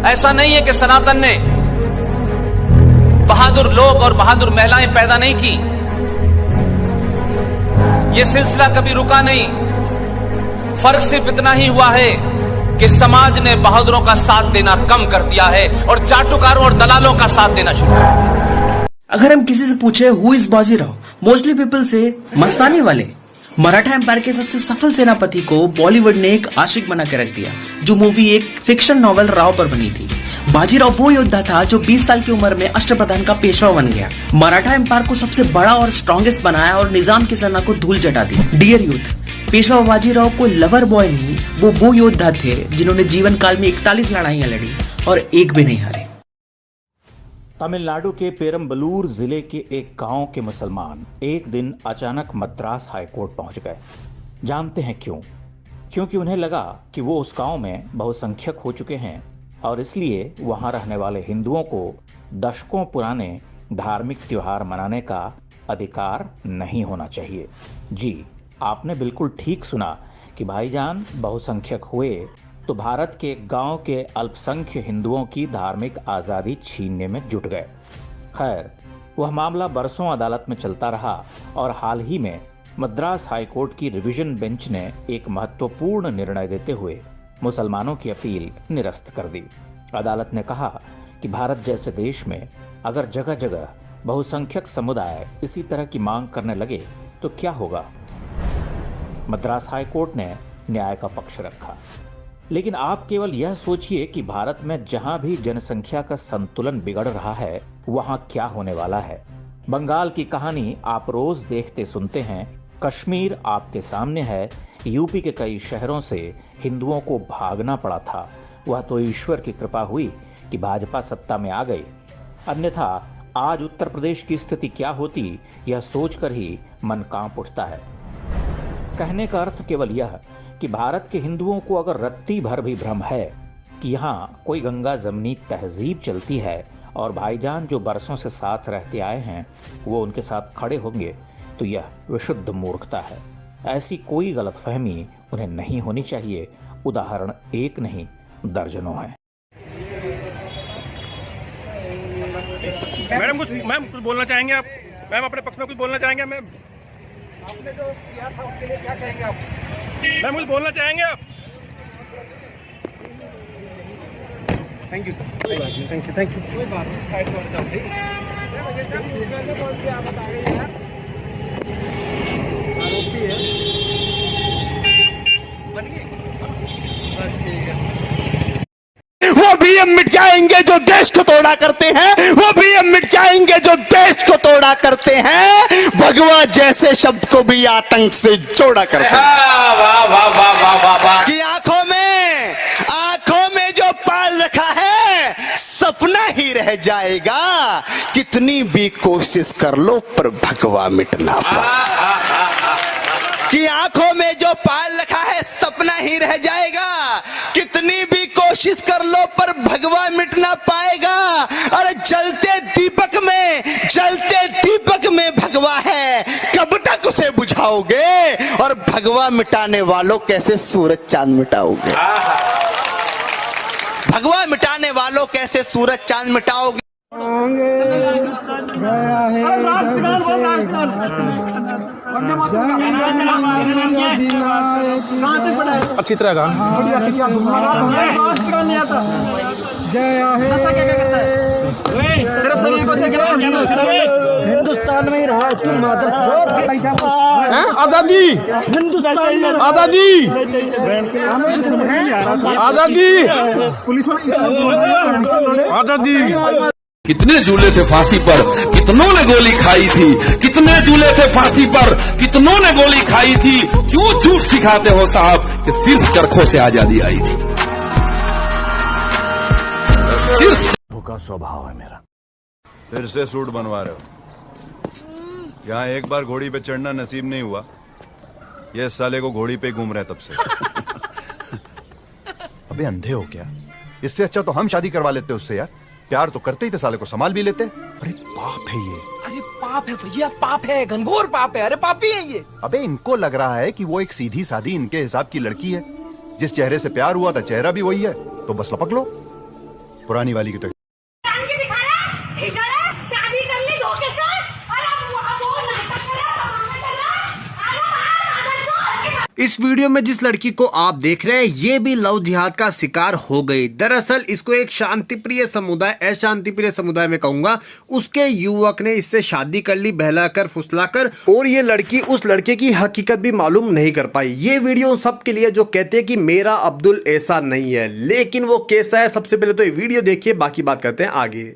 ऐसा नहीं है कि सनातन ने बहादुर लोग और बहादुर महिलाएं पैदा नहीं की। यह सिलसिला कभी रुका नहीं। फर्क सिर्फ इतना ही हुआ है कि समाज ने बहादुरों का साथ देना कम कर दिया है और चाटुकारों और दलालों का साथ देना शुरू कर दिया। अगर हम किसी से पूछे who is Bajirao, mostly people से मस्तानी वाले। मराठा एम्पायर के सबसे सफल सेनापति को बॉलीवुड ने एक आशिक बना के रख दिया, जो मूवी एक फिक्शन नॉवेल राव पर बनी थी। बाजीराव वो योद्धा था जो 20 साल की उम्र में अष्टप्रधान का पेशवा बन गया, मराठा एम्पायर को सबसे बड़ा और स्ट्रॉन्गेस्ट बनाया और निजाम की सेना को धूल चटा दी। डियर यूथ, पेशवा बाजीराव को लवर बॉय नहीं, वो योद्धा थे जिन्होंने जीवन काल में 41 लड़ाइयां लड़ी और एक भी नहीं हारे। तमिलनाडु के पेरम्बलूर जिले के एक गांव के मुसलमान एक दिन अचानक मद्रास हाईकोर्ट पहुंच गए। जानते हैं क्यों? क्योंकि उन्हें लगा कि वो उस गांव में बहुसंख्यक हो चुके हैं और इसलिए वहां रहने वाले हिंदुओं को दशकों पुराने धार्मिक त्योहार मनाने का अधिकार नहीं होना चाहिए। जी, आपने बिल्कुल ठीक सुना कि भाईजान बहुसंख्यक हुए तो भारत के गांव के अल्पसंख्य हिंदुओं की धार्मिक आज़ादी छीनने में जुट गए। खैर, वह मामला बरसों अदालत में चलता रहा और हाल ही में मद्रास हाईकोर्ट की रिवीजन बेंच ने एक महत्वपूर्ण निर्णय देते हुए मुसलमानों की अपील निरस्त कर दी। अदालत ने कहा कि भारत जैसे देश में अगर जगह जगह बहुसंख्यक समुदाय इसी तरह की मांग करने लगे तो क्या होगा। मद्रास हाईकोर्ट ने न्याय का पक्ष रखा। लेकिन आप केवल यह सोचिए कि भारत में जहां भी जनसंख्या का संतुलन बिगड़ रहा है वहां क्या होने वाला है। बंगाल की कहानी आप रोज देखते सुनते हैं, कश्मीर आपके सामने है, यूपी के कई शहरों से हिंदुओं को भागना पड़ा था। वह तो ईश्वर की कृपा हुई कि भाजपा सत्ता में आ गई, अन्यथा आज उत्तर प्रदेश की स्थिति क्या होती यह सोचकर ही मन कांप उठता है। कहने का अर्थ केवल यह कि भारत के हिंदुओं को अगर रत्ती भर भी भ्रम है कि यहाँ कोई गंगा जमनी तहजीब चलती है और भाईजान जो बरसों से साथ रहते आए हैं वो उनके साथ खड़े होंगे, तो यह विशुद्ध मूर्खता है। ऐसी कोई गलतफहमी उन्हें नहीं होनी चाहिए। उदाहरण एक नहीं, दर्जनों हैं। मैम कुछ बोलना चाहेंगे आप? मैम अपने पक्ष में कुछ बोलना चाहेंगे? मैम आपने जो किया था उसके लिए क्या कहेंगे आप? मैम कुछ बोलना चाहेंगे आप? Thank you sir. Thank you. कोई बात नहीं। आप बता रहे हैं आरोपी है बन गई, बस ठीक है। वो भी हम मिट जाएंगे जो देश को तोड़ा करते हैं, वो भी हम मिट जाएंगे जो देश को तोड़ा करते हैं। भगवा जैसे शब्द को भी आतंक से जोड़ा करते हैं। वाह वाह वाह वाह वाह वाह। कि आंखों में जो पाल रखा है सपना ही रह जाएगा। कितनी भी कोशिश कर लो पर भगवा मिटना पाए। कि आंखों में जो पाल रखा है सपना ही रह जाएगा। कितनी भी कोशिश कर लो पर भगवा मिट ना पाएगा। अरे जलते दीपक में भगवा है, कब तक उसे बुझाओगे? और भगवा मिटाने वालों कैसे सूरज चांद मिटाओगे? भगवा मिटाने वालों कैसे सूरज चांद मिटाओगे? अच्छी तरह का हिंदुस्तान में ही रहा आजादी आजादी। कितने झूले थे फांसी पर, कितनों ने गोली खाई थी। कितने झूले थे फांसी पर, कितनों ने गोली खाई थी। क्यों झूठ सिखाते हो साहब कि सिर्फ चरखों से आजादी आई थी। सिर्फ का स्वभाव है मेरा। फिर से सूट बनवा रहे हो? यहाँ एक बार घोड़ी पे चढ़ना नसीब नहीं हुआ, ये साले को घोड़ी पे घूम रहे तब से। अबे अंधे हो क्या? इससे अच्छा तो हम शादी करवा लेते उससे यार। प्यार तो करते ही थे, साले को संभाल भी लेते। अरे पाप है ये। अरे पाप है भैया, पाप है, घनघोर पाप है। अरे पापी है ये। अबे इनको लग रहा है कि वो एक सीधी सादी इनके हिसाब की लड़की है। जिस चेहरे से प्यार हुआ था चेहरा भी वही है, तो बस लपक लो। पुरानी वाली की टक्कर। शादी कर ली धोखे से और अब वो नाटक कर रहा है। इस वीडियो में जिस लड़की को आप देख रहे हैं ये भी लव जिहाद का शिकार हो गई। दरअसल इसको एक शांतिप्रिय समुदाय, अशांतिप्रिय समुदाय में कहूंगा, उसके युवक ने इससे शादी कर ली बहलाकर फुसलाकर, और ये लड़की उस लड़के की हकीकत भी मालूम नहीं कर पाई। ये वीडियो सबके लिए जो कहते हैं कि मेरा अब्दुल ऐसा नहीं है, लेकिन वो कैसा है सबसे पहले तो ये वीडियो देखिए, बाकी बात करते हैं आगे।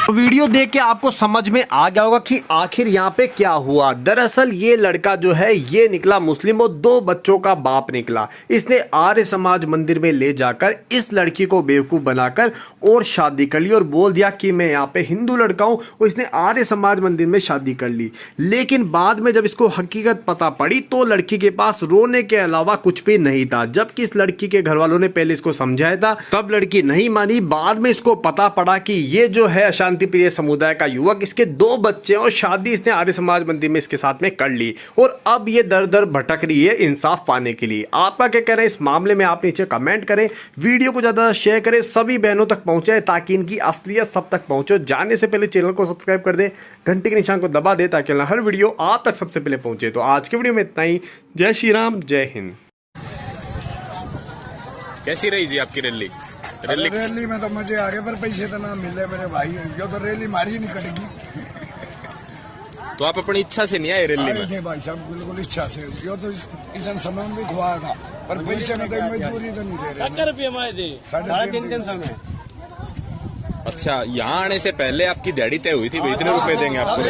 वीडियो देख के आपको समझ में आ गया होगा कि आखिर यहाँ पे क्या हुआ। दरअसल ये लड़का जो है ये निकला मुस्लिम और 2 बच्चों का बाप निकला। इसने आर्य समाज मंदिर में ले जाकर इस लड़की को बेवकूफ बनाकर और शादी कर ली और बोल दिया कि मैं यहाँ पे हिंदू लड़का हूँ, और इसने आर्य समाज मंदिर में शादी कर ली। लेकिन बाद में जब इसको हकीकत पता पड़ी तो लड़की के पास रोने के अलावा कुछ भी नहीं था। जबकि इस लड़की के घर वालों ने पहले इसको समझाया था, तब लड़की नहीं मानी। बाद में इसको पता पड़ा कि ये जो है शांतिप्रिय समुदाय का युवक, इसके 2 बच्चे और शादी इसने आर्य समाज मंदिर में इसके साथ में कर ली, और अब ये दर दर भटक रही है इंसाफ पाने के लिए। आपका क्या कहना है इस मामले में, आप नीचे कमेंट करें, वीडियो को ज्यादा शेयर करें, सभी बहनों तक पहुंचे ताकि इनकी असलियत सब तक पहुंचे। जाने से पहले चैनल को सब्सक्राइब कर दे, घंटे के निशान को दबा दे ताकि हर वीडियो आप तक सबसे पहले पहुंचे। तो आज के वीडियो में इतना ही। जय श्री राम, जय हिंद। कैसी रही जी आपकी रैली? रैली में तो मजे आ गए, पर पैसे तो ना मिले मेरे भाई। यो तो रैली मारी नहीं कटेगी। तो आप अपनी इच्छा से नहीं आए रैली में? थे भाई साहब, बिल्कुल इच्छा से। यो तो इस सामान भी खुआ था, पर पैसे में कोई मजदूरी तो नहीं दे रहे। 3.5 समय। अच्छा, यहाँ आने से पहले आपकी दिहाड़ी तय हुई थी, इतने रुपए देंगे आपको?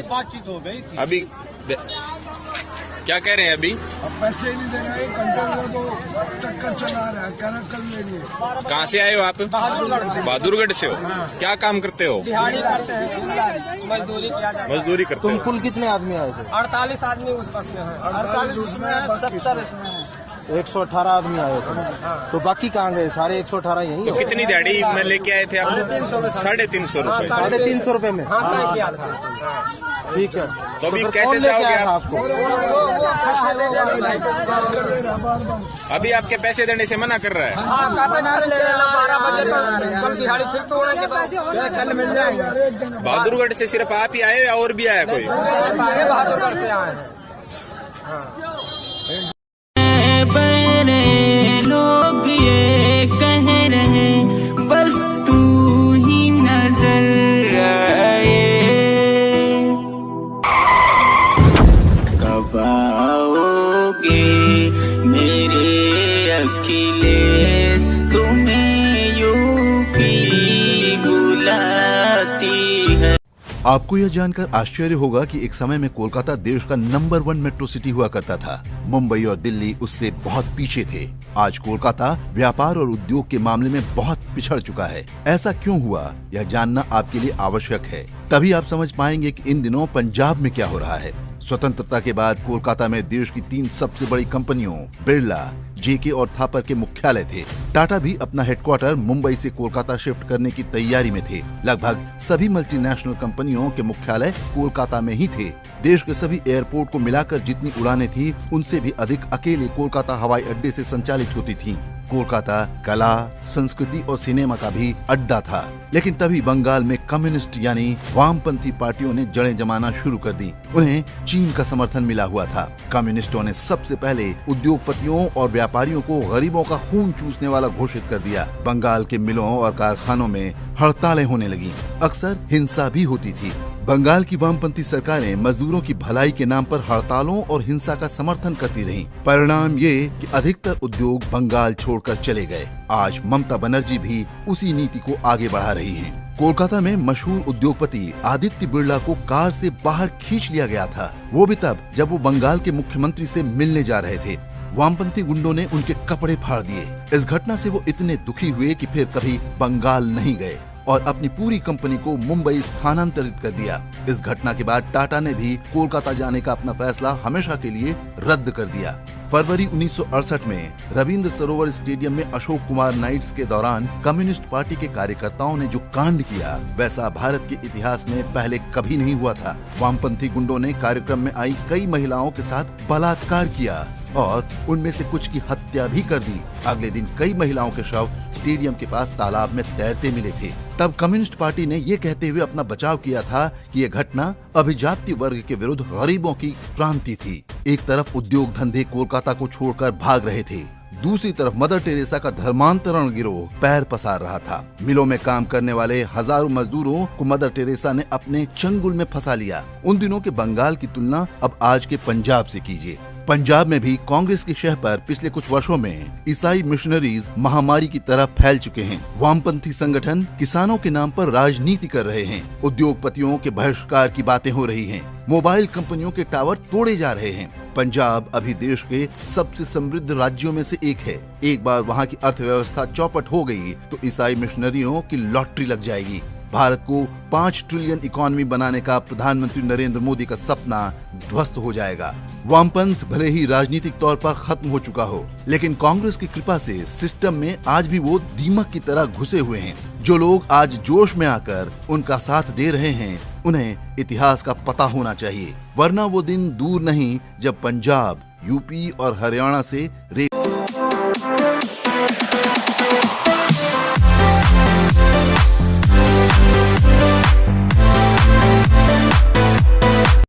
बातचीत हो गई। अभी क्या कह रहे हैं अभी? अब पैसे ही नहीं दे रहे, 1 घंटे तो चक्कर चला रहा है, कहना कल लेंगे। कहाँ से आए हो आप? बहादुरगढ़ से हो। क्या काम करते हो? मजदूरी करते हो। तुम कुल कितने आदमी आए थे? 48 आदमी उस बस में है। 48 उसमें है, 70 इसमें है। 118 आदमी आए थे। तो बाकी कहाँ गए? सारे 118 यही। तो कितनी दिहाड़ी में लेके आए थे आप? 350 रुपए। 350 रुपए में? ठीक है। तो अभी कैसे जाओगे आप? आपको अभी आपके पैसे देने से मना कर रहा है? बहादुरगढ़ से सिर्फ आप ही आए या और भी आया कोई? सारे बहादुरगढ़ से आए। लोग ये कह रहे बस तू ही नजर आए, कब आओगे मेरे अखिलेश, तुम्हें यूपी बुलाती है। आपको यह जानकर आश्चर्य होगा कि एक समय में कोलकाता देश का नंबर 1 मेट्रो सिटी हुआ करता था। मुंबई और दिल्ली उससे बहुत पीछे थे। आज कोलकाता व्यापार और उद्योग के मामले में बहुत पिछड़ चुका है। ऐसा क्यों हुआ, यह जानना आपके लिए आवश्यक है। तभी आप समझ पाएंगे कि इन दिनों पंजाब में क्या हो रहा है। स्वतंत्रता के बाद कोलकाता में देश की 3 सबसे बड़ी कंपनियों बिरला, जेके और थापर के मुख्यालय थे। टाटा भी अपना हेडक्वार्टर मुंबई से कोलकाता शिफ्ट करने की तैयारी में थे। लगभग सभी मल्टीनेशनल कंपनियों के मुख्यालय कोलकाता में ही थे। देश के सभी एयरपोर्ट को मिलाकर जितनी उड़ानें थी, उनसे भी अधिक अकेले कोलकाता हवाई अड्डे से संचालित होती थीं। कोलकाता कला, संस्कृति और सिनेमा का भी अड्डा था। लेकिन तभी बंगाल में कम्युनिस्ट यानी वामपंथी पार्टियों ने जड़ें जमाना शुरू कर दी। उन्हें चीन का समर्थन मिला हुआ था। कम्युनिस्टों ने सबसे पहले उद्योगपतियों और व्यापारियों को गरीबों का खून चूसने वाला घोषित कर दिया। बंगाल के मिलों और कारखानों में हड़तालें होने लगी। अक्सर हिंसा भी होती थी। बंगाल की वामपंथी सरकारें मजदूरों की भलाई के नाम पर हड़तालों और हिंसा का समर्थन करती रहीं। परिणाम ये कि अधिकतर उद्योग बंगाल छोड़कर चले गए। आज ममता बनर्जी भी उसी नीति को आगे बढ़ा रही हैं। कोलकाता में मशहूर उद्योगपति आदित्य बिरला को कार से बाहर खींच लिया गया था, वो भी तब जब वो बंगाल के मुख्यमंत्री से मिलने जा रहे थे। वामपंथी गुंडों ने उनके कपड़े फाड़ दिए। इस घटना से वो इतने दुखी हुए कि फिर कभी बंगाल नहीं गए और अपनी पूरी कंपनी को मुंबई स्थानांतरित कर दिया। इस घटना के बाद टाटा ने भी कोलकाता जाने का अपना फैसला हमेशा के लिए रद्द कर दिया। फरवरी 1968 में रविंद्र सरोवर स्टेडियम में अशोक कुमार नाइट्स के दौरान कम्युनिस्ट पार्टी के कार्यकर्ताओं ने जो कांड किया, वैसा भारत के इतिहास में पहले कभी नहीं हुआ था। वामपंथी गुंडों ने कार्यक्रम में आई कई महिलाओं के साथ बलात्कार किया और उनमें से कुछ की हत्या भी कर दी। अगले दिन कई महिलाओं के शव स्टेडियम के पास तालाब में तैरते मिले थे। तब कम्युनिस्ट पार्टी ने ये कहते हुए अपना बचाव किया था कि ये घटना अभिजात्य वर्ग के विरुद्ध गरीबों की क्रांति थी। एक तरफ उद्योग धंधे कोलकाता को छोड़कर भाग रहे थे, दूसरी तरफ मदर टेरेसा का धर्मांतरण गिरोह पैर पसार रहा था। मिलों में काम करने वाले हजारों मजदूरों को मदर टेरेसा ने अपने चंगुल में फंसा लिया। उन दिनों के बंगाल की तुलना अब आज के पंजाब से कीजिए। पंजाब में भी कांग्रेस की शह पर पिछले कुछ वर्षों में ईसाई मिशनरीज महामारी की तरह फैल चुके हैं। वामपंथी संगठन किसानों के नाम पर राजनीति कर रहे हैं। उद्योगपतियों के बहिष्कार की बातें हो रही हैं। मोबाइल कंपनियों के टावर तोड़े जा रहे हैं। पंजाब अभी देश के सबसे समृद्ध राज्यों में से एक है। एक बार वहाँ की अर्थव्यवस्था चौपट हो गई तो ईसाई मिशनरियों की लॉटरी लग जाएगी। भारत को 5 ट्रिलियन इकोनॉमी बनाने का प्रधानमंत्री नरेंद्र मोदी का सपना ध्वस्त हो जाएगा। वामपंथ भले ही राजनीतिक तौर पर खत्म हो चुका हो, लेकिन कांग्रेस की कृपा से सिस्टम में आज भी वो दीमक की तरह घुसे हुए हैं। जो लोग आज जोश में आकर उनका साथ दे रहे हैं, उन्हें इतिहास का पता होना चाहिए, वरना वो दिन दूर नहीं जब पंजाब, यूपी और हरियाणा से